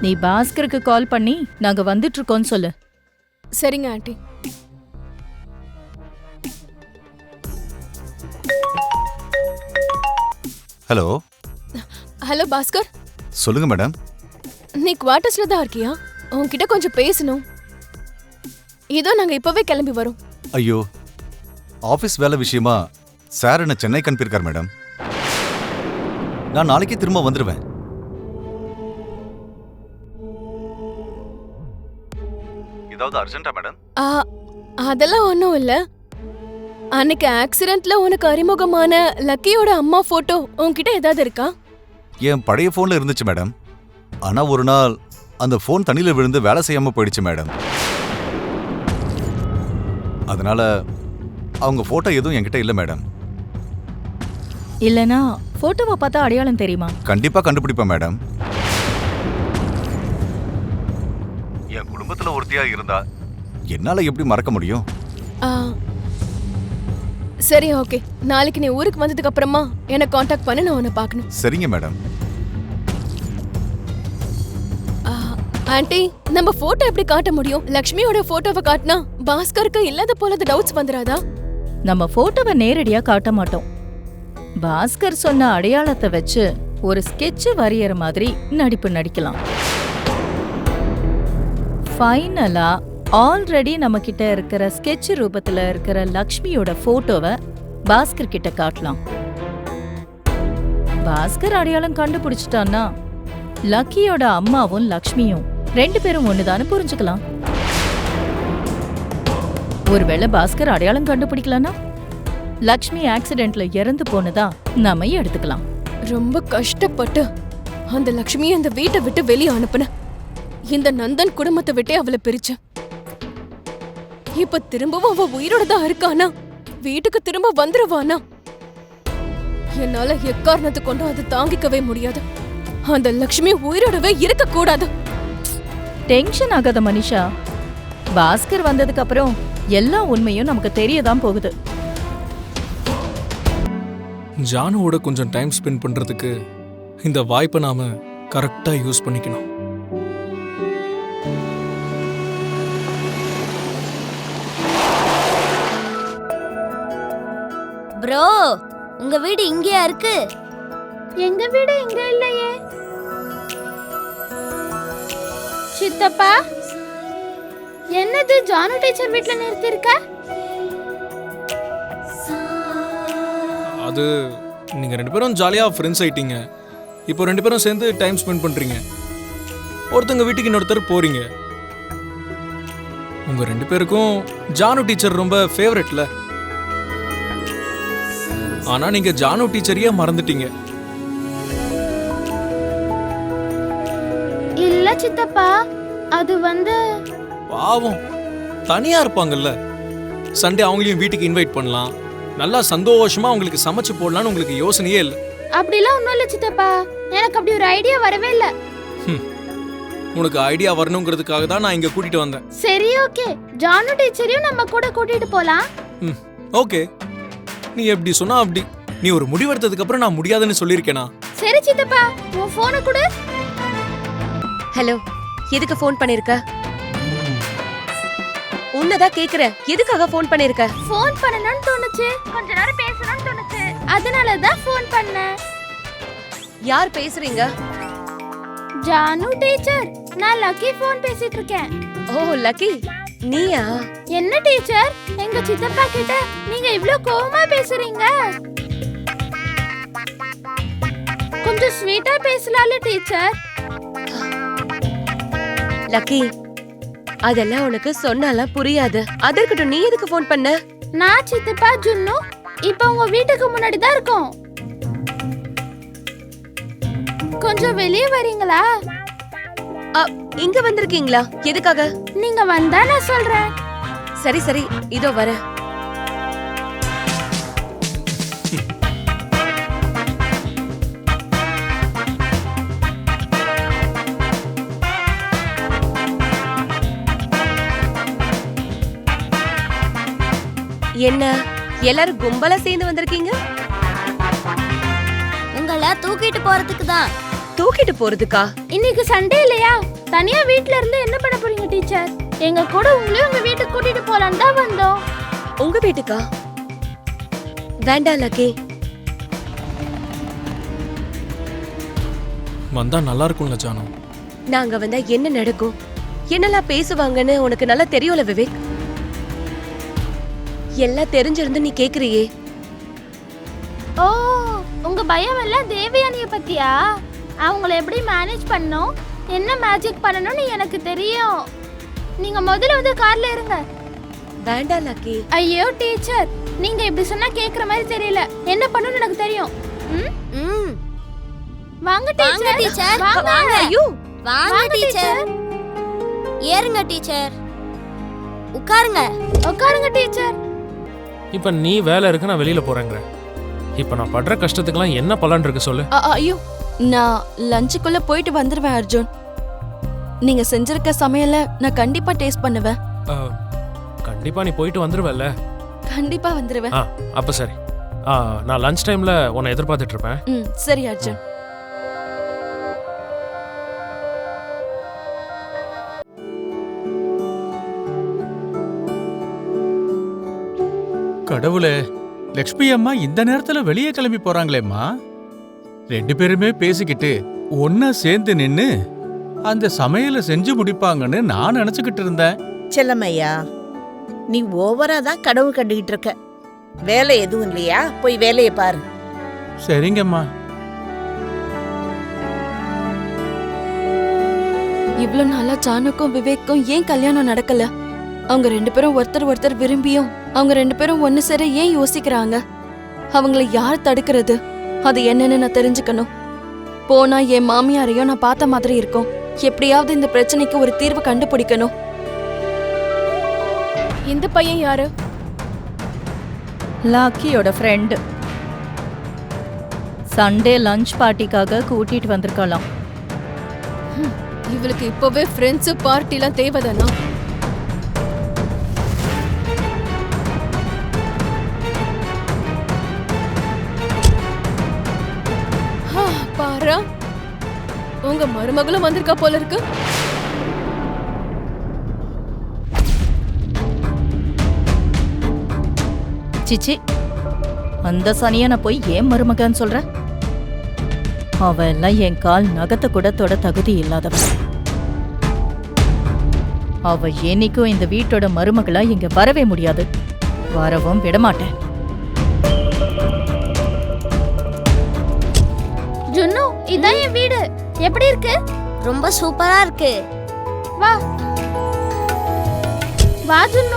நீ பாஸ்கருக்கு கால் பண்ணி நாங்க வந்துட்டு இருக்கோம்னு சொல்லு. சரிங்க ஆண்டி. ஹலோ. ஹலோ பாஸ்கர். சொல்லுங்க மேடம். நீ குவார்டர்ஸ்ல தான் இருக்கியா? உன்கிட்ட கொஞ்சம் பேசணும். இதோ நாங்க இப்பவே கிளம்பி வரோம். ஐயோ, ஆபீஸ் வேலை விஷயமா சார் என்ன சென்னைக்கு அனுப்பியிருக்கார் மேடம். நான் நாளைக்கே திரும்ப வந்துடுவேன். ஏதாவது அர்ஜென்ட்டா மேடம்? அதெல்லாம் ஒன்றும் இல்ல. அன்னைக்கு ஆக்சிடென்ட்ல உனக்கு அறிமுகமான லக்கியோட அம்மா போட்டோ உன்கிட்ட ஏதாவது இருக்கா? என் பழைய போன்ல இருந்துச்சு மேடம். ஆனா ஒரு நாள் அந்த போன் தண்ணியில விழுந்து வேலை செய்யாம போயிடுச்சு மேடம். அதனால அவங்க போட்டோ எதுவும் என்கிட்ட இல்ல மேடம். இல்லனா போட்டோவை பார்த்தா அடையாளம் தெரியுமா? கண்டிப்பா கண்டுபிடிப்பேன் மேடம். என் குடும்பத்துல ஒருத்தியா இருந்தா என்னால எப்படி மறக்க முடியும்? சரி, ஓகே. நாளைக்கு நீ ஊருக்கு வந்ததுக்கு அப்புறமா என்ன காண்டாக்ட் பண்ண, நான் உன்னை பார்க்கணும். சரிங்க மேடம். ஆண்டி, நம்ம போட்டோ எப்படி காட்ட முடியும்? லக்ஷ்மியோட போட்டோவை காட்டினா பாஸ்கருக்கு இல்லாத போல டவுட்ஸ் வந்துராதா? நம்ம போட்டோவை நேரடியா காட்ட மாட்டோம். பாஸ்கர் சொன்ன அடையாளத்தை வச்சு ஒரு ஸ்கெட்ச் வரையற மாதிரி நடிப்பு நடிக்கலாம். ஃபைனலா ஆல்ரெடி நம்ம கிட்ட இருக்கிற ஸ்கெட்ச் ரூபத்துல இருக்கிற லக்ஷ்மியோட போட்டோவை பாஸ்கர் கிட்ட காட்டலாம். பாஸ்கர் அடையாளம் கண்டுபிடிச்சிட்டான்னா லக்கியோட அம்மாவும் லக்ஷ்மியும் 2 பேரும் ஒண்ணுதான்னு புரிஞ்சுக்கலாம். ஒருவேளை பாஸ்கர் அடையாளம் கண்டுபிடிக்கலன்னா லக்ஷ்மி ஆக்சிடென்ட்ல இறந்து போனதா நாம எடுத்துக்கலாம். ரொம்ப கஷ்டப்பட்டு அந்த லக்ஷ்மியை அந்த வீட்டை விட்டு வெளியே அனுப்புன. இந்த நந்தன் குடும்பத்தை விட்டே அவளை பிரிச்ச. இப்ப திரும்பவும் அவ உயிரோட தான் இருக்கானா? வீட்டுக்கு திரும்ப வந்துருவானா? என்னால எக்காரணத்தை கொண்டு அதை தாங்கிக்கவே முடியாது. அந்த லக்ஷ்மி உயிரோடவே இருக்க கூடாது. டென்ஷன் ஆகாத மனிஷா. பாஸ்கர் வந்ததுக்கு அப்புறம் எல்லா உண்மையும் நமக்கு தெரியதான் போகுது. ஜானுவோட கொஞ்சம் டைம் ஸ்பெண்ட் பண்றதுக்கு இந்த வாய்ப்பை நாம கரெக்டா யூஸ் பண்ணிக்கணும். ப்ரோ, உங்க வீடு இங்கேயா இருக்கு? எங்க வீடு இங்க இல்லையே. சித்தப்பா, என்னது ஜானு டீச்சர் வீட்ல நிறுத்திருக்க? அது நீங்க 2 பேரும் ஜாலியா ஃப்ரெண்ட்ஸ் ஆயிட்டீங்க. இப்போ 2 பேரும் சேர்ந்து டைம் ஸ்பெண்ட் பண்றீங்க. ஒருத்தங்க வீட்டுக்கு இன்னொருத்தர் போறீங்க. உங்க 2 பேருக்கும் ஜானு டீச்சர் ரொம்ப ஃபேவரட்ல. ஆனா நீங்க ஜானு டீச்சரையே மறந்துட்டீங்க. இல்ல சித்தப்பா, அது பாவம், தனியா இருப்பாங்கல்ல. சண்டே அவங்களையும் வீட்டுக்கு இன்வைட் பண்ணலாம். நல்லா சந்தோஷமா உங்களுக்கு சமைச்சு போடலான்னு உங்களுக்கு யோசனையே இல்லை. அப்படிலாம் ஒண்ணும் இல்ல சித்தப்பா, எனக்கு அப்படி ஒரு ஐடியா வரவே இல்ல. உனக்கு ஐடியா வரணுங்கிறதுக்காக தான் நான் இங்க கூட்டிட்டு வந்தேன். சரி, ஓகே. ஜானு டீச்சரையும் நம்ம கூட கூட்டிட்டு போலாம். ஓகே, நீ எப்படி சொன்னா அப்படி. நீ ஒரு முடிவெடுத்ததுக்கு அப்புறம் நான் முடியாதுன்னு சொல்லிருக்கேனா? சரி சித்தப்பா, உன் போனை கொடு. ஹலோ, எதுக்கு ஃபோன் பண்ணிருக்க? உன்னதான் கேக்குற, எதுக்காக ஃபோன் பண்ணிருக்க? ஃபோன் பண்ணணும்னு தோணுச்சு, கொஞ்ச நேரம் பேசணும்னு தோணுச்சு, அதனால தான் ஃபோன் பண்ணேன். யார் பேசுறீங்க? ஜானு டீச்சர், நான் லக்கி ஃபோன் பேசிட்டு இருக்கேன். ஓ லக்கி, நீயா? என்ன டீச்சர், எங்க சித்தப்பா கிட்ட நீங்க இவ்ளோ கோவமா பேசுறீங்க? கொஞ்சம் ஸ்வீட்டா பேசலாம்ல டீச்சர். லக்கி, அதெல்லாம் உனக்கு சொன்னாலாம் புரியாது. அதற்கிட்ட நீ எதுக்கு ஃபோன் பண்ண? நான் சித்தப்பா ஜுன்னு இப்ப உங்க வீட்டுக்கு முன்னாடி தான் இருக்கோம். கொஞ்சம் வெளியே வரீங்களா? இங்க வந்திருக்கீங்களா? எதுக்காக? நீங்க வந்தா நான் சொல்றேன். சரி சரி, இதோ வரேன். என்ன எல்லாரும் கும்பலா சேர்ந்து வந்திருக்கீங்க? உங்களை தூக்கிட்டு போறதுக்கு தான். தூக்கிட்டு போறதுக்கா? இன்னைக்கு சண்டே இல்லையா? தனியா வீட்ல இருந்து என்ன பண்ண போறீங்க டீச்சர்? எங்க கூட உங்களையும் உங்க வீட்டுக்கு கூட்டிட்டு போலான்னு தான் வந்தோம். உங்க வீட்டுக்கா? வேண்டாம் லக்கி. வந்தா நல்லா இருக்கும்ல ஜானு. நாங்க வந்தா என்ன நடக்கும், என்னெல்லாம் பேசுவாங்கன்னு உனக்கு நல்லா தெரியும்ல விவேக். எல்லாம் தெரிஞ்சிருந்து நீ கேக்குறியே. ஓ, உங்க பயம் எல்லாம் தேவயானிய பத்தியா? அவங்கள எப்படி மேனேஜ் பண்ணணும், என்ன மேஜிக் பண்ணணும்னு எனக்கு தெரியும். நீங்க முதல்ல வந்து கார்ல இருங்க. வேண்டாம் லக்கி. ஐயோ டீச்சர், நீங்க இப்படி சொன்னா கேக்குற மாதிரி தெரியல. என்ன பண்ணணும்னு எனக்கு தெரியும். வாங்க டீச்சர். வாங்க. ஐயோ வாங்க டீச்சர். ஏறுங்க டீச்சர். உட்காருங்க. உட்காருங்க டீச்சர். இப்ப நீ வேலை இருக்கு, நான் வெளியில போறேங்கிற. இப்ப நான் படுற கஷ்டத்துக்குலாம் என்ன பலன் இருக்கு சொல்லு. ஐயோ, நான் லஞ்சுக்குள்ள போயிட்டு வந்துருவேன் அர்ஜுன். நீங்க செஞ்சிருக்க சமையல நான் கண்டிப்பா டேஸ்ட் பண்ணுவேன். கண்டிப்பா நீ போயிட்டு வந்துருவல்ல? கண்டிப்பா வந்துருவேன். அப்ப சரி. நான் லஞ்ச் டைம்ல உன்னை எதிர்பார்த்துட்டு இருப்பேன். சரி அர்ஜுன். கடவுளே, லக்ஷ்மி அம்மா இந்த நேரத்துல வெளியே கிளம்பி போறாங்களேம்மா. 2 பேருமே பேசிக்கிட்டு ஒன்னா சேர்ந்து நின்னு அந்த சமையலை செஞ்சு முடிப்பாங்கன்னு நான் நினைச்சுக்கிட்டு இருந்தேன். செல்லம்மையா, நீ ஓவரா தான் கடவுள் கண்டுகிட்டு இருக்க. வேலை எதுவும் இல்லையா? போய் வேலையை பாரு. சரிங்கம்மா. இவ்ளோ நாளா ஜானுக்கும் விவேக்கும் ஏன் கல்யாணம் நடக்கல? அவங்க 2 பேரும் ஒருத்தர் விரும்பியும் அவங்க 2 பேரும் ஒன்னு சேர ஏன் யோசிக்கிறாங்க? அவங்கள யார் தடுக்கிறது? அது என்னன்னு நான் தெரிஞ்சுக்கணும். போனா என் மாமியாரையும் நான் பார்த்த மாதிரி இருக்கும். எப்படியாவது இந்த பிரச்சனைக்கு ஒரு தீர்வு கண்டுபிடிக்கணும். இந்த பையன் யாரு? லாக்கியோட ஃப்ரெண்ட். சண்டே லஞ்ச் பார்ட்டிக்காக கூட்டிட்டு வந்திருக்கலாம். இவளுக்கு இப்பவே ஃப்ரெண்ட்ஸ் பார்ட்டிலாம் தேவைதானா? பாரா, உங்க மருமகளும் வந்திருக்கா போல இருக்கு. சிச்சி, அந்த சனியனை போய் ஏன் மருமகன்னு சொல்ற? அவ எல்லாம் என் கால் நகத்தை கூட தொட தகுதி இல்லாதவ. அவ என்னைக்கும் இந்த வீட்டோட மருமகளா இங்க வரவே முடியாது. வரவும் விடமாட்டேன். ஜுன்னு, இதான் என் வீடு. எப்படி இருக்கு? ரொம்ப சூப்பரா இருக்கு. வா வா ஜுன்னு.